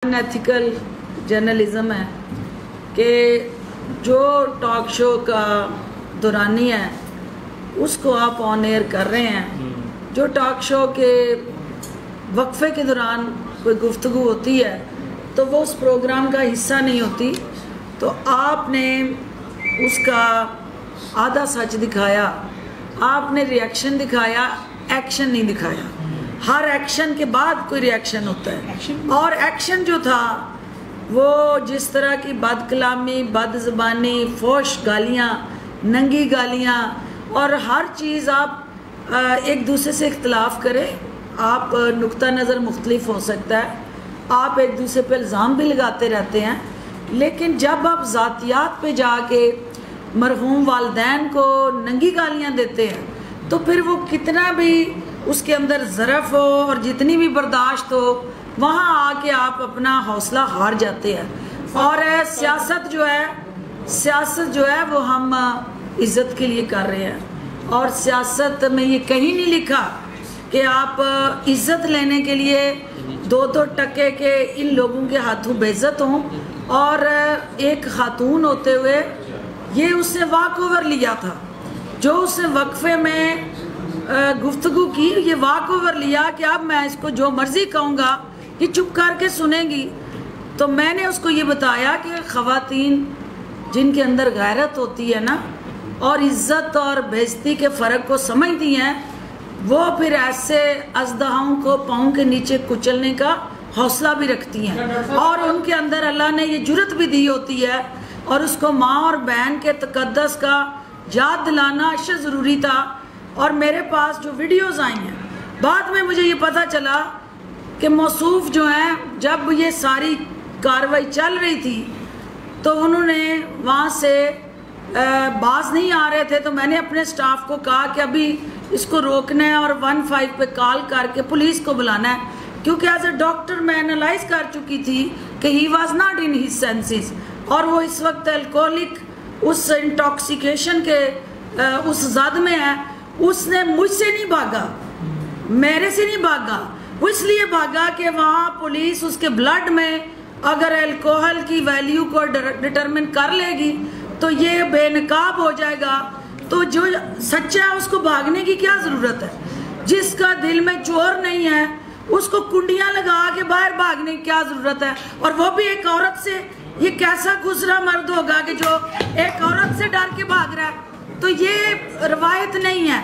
Unethical journalism है कि जो टॉक शो का दौरानी है उसको आप ऑन एयर कर रहे हैं। जो टॉक शो के वक्फे के दौरान कोई गुफ्तगू होती है तो वो उस प्रोग्राम का हिस्सा नहीं होती, तो आपने उसका आधा सच दिखाया, आपने रिएक्शन दिखाया, एक्शन नहीं दिखाया। हर एक्शन के बाद कोई रिएक्शन होता है और एक्शन जो था वो जिस तरह की बदकलामी, बदज़बानी, फोश गालियाँ, नंगी गालियाँ और हर चीज़ आप एक दूसरे से इख्तलाफ करें। आप नुक्ता नज़र मुख्तलिफ हो सकता है, आप एक दूसरे पे इल्ज़ाम भी लगाते रहते हैं, लेकिन जब आप ज़ातियात पे जाके मरहूम वालिदैन को नंगी गालियाँ देते हैं तो फिर वो कितना भी उसके अंदर ज़रफ़ हो और जितनी भी बर्दाश्त हो, वहाँ आके आप अपना हौसला हार जाते हैं। और सियासत जो है वो हम इज़्ज़त के लिए कर रहे हैं और सियासत में ये कहीं नहीं लिखा कि आप इज़्ज़त लेने के लिए 2-2 टके के इन लोगों के हाथों बेइज्जत हों। और एक खातून होते हुए ये उसने वॉक ओवर लिया था, जो उसने वक्फे में गुफ्तगू की, ये वॉक ओवर लिया कि अब मैं इसको जो मर्ज़ी कहूँगा ये चुप करके सुनेंगी। तो मैंने उसको ये बताया कि ख़वातीन जिनके अंदर गैरत होती है ना और इज़्ज़त और बेइज्जती के फ़र्क को समझती हैं, वो फिर ऐसे अज़दहाओं को पाँव के नीचे कुचलने का हौसला भी रखती हैं और उनके अंदर अल्लाह ने ये जुर्रत भी दी होती है। और उसको माँ और बहन के तक़द्दुस का याद दिलाना अशद ज़रूरी था। और मेरे पास जो वीडियोज़ आई हैं, बाद में मुझे ये पता चला कि मौसूफ जो हैं, जब ये सारी कार्रवाई चल रही थी तो उन्होंने वहाँ से बाज नहीं आ रहे थे, तो मैंने अपने स्टाफ को कहा कि अभी इसको रोकना है और 15 पे कॉल करके पुलिस को बुलाना है, क्योंकि एज ए डॉक्टर मैं एनालाइज कर चुकी थी कि he was not in his senses और वो इस वक्त अल्कोहलिक उस इंटॉक्सिकेशन के उस जद में है। उसने मुझसे नहीं भागा, मेरे से नहीं भागा, वो इसलिए भागा कि वहाँ पुलिस उसके ब्लड में अगर अल्कोहल की वैल्यू को डिटरमिन कर लेगी तो ये बेनकाब हो जाएगा। तो जो सच्चा है उसको भागने की क्या ज़रूरत है? जिसका दिल में चोर नहीं है उसको कुंडियाँ लगा के बाहर भागने की क्या ज़रूरत है? और वो भी एक औरत से। ये कैसा खुसरा मर्द होगा कि जो एक औरत से डर के भाग रहा है? तो ये रवायत नहीं है,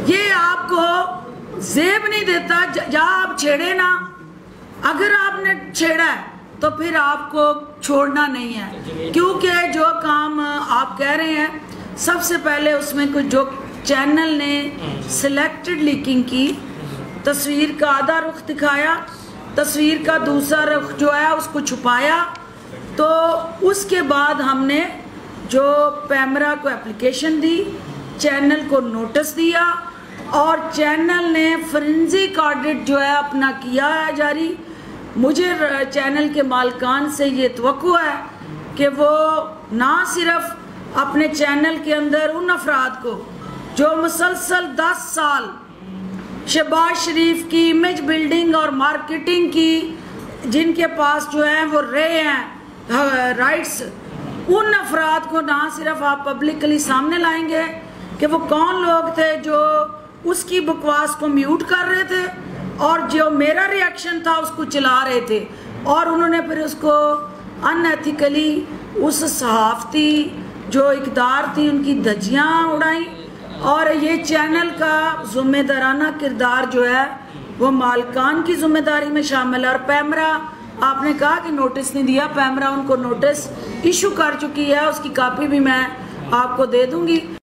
ये आपको ज़ेब नहीं देता। जहाँ आप छेड़े ना, अगर आपने छेड़ा है तो फिर आपको छोड़ना नहीं है, क्योंकि जो काम आप कह रहे हैं सबसे पहले उसमें कुछ जो चैनल ने सिलेक्टेड लीकिंग की, तस्वीर का आधा रुख दिखाया, तस्वीर का दूसरा रुख जो है उसको छुपाया। तो उसके बाद हमने जो पैमरा को एप्लीकेशन दी, चैनल को नोटिस दिया और चैनल ने फोरेंसिक ऑडिट जो है अपना किया है जारी। मुझे चैनल के मालिकान से ये तवक्को है कि वो ना सिर्फ अपने चैनल के अंदर उन अफराद को जो मुसलसल 10 साल शहबाज शरीफ की इमेज बिल्डिंग और मार्केटिंग की, जिनके पास जो है वो रहे हैं राइट्स, उन अफराद को ना सिर्फ आप पब्लिकली सामने लाएंगे कि वो कौन लोग थे जो उसकी बकवास को म्यूट कर रहे थे और जो मेरा रिएक्शन था उसको चला रहे थे, और उन्होंने फिर उसको अनएथिकली उस सहाफ़ती जो इक़दार थी उनकी धज्जियाँ उड़ाई। और ये चैनल का ज़िम्मेदाराना किरदार जो है वो मालिकान की ज़िम्मेदारी में शामिल है। और पैमरा, आपने कहा कि नोटिस नहीं दिया, पैमरा उनको नोटिस इशू कर चुकी है, उसकी कॉपी भी मैं आपको दे दूंगी।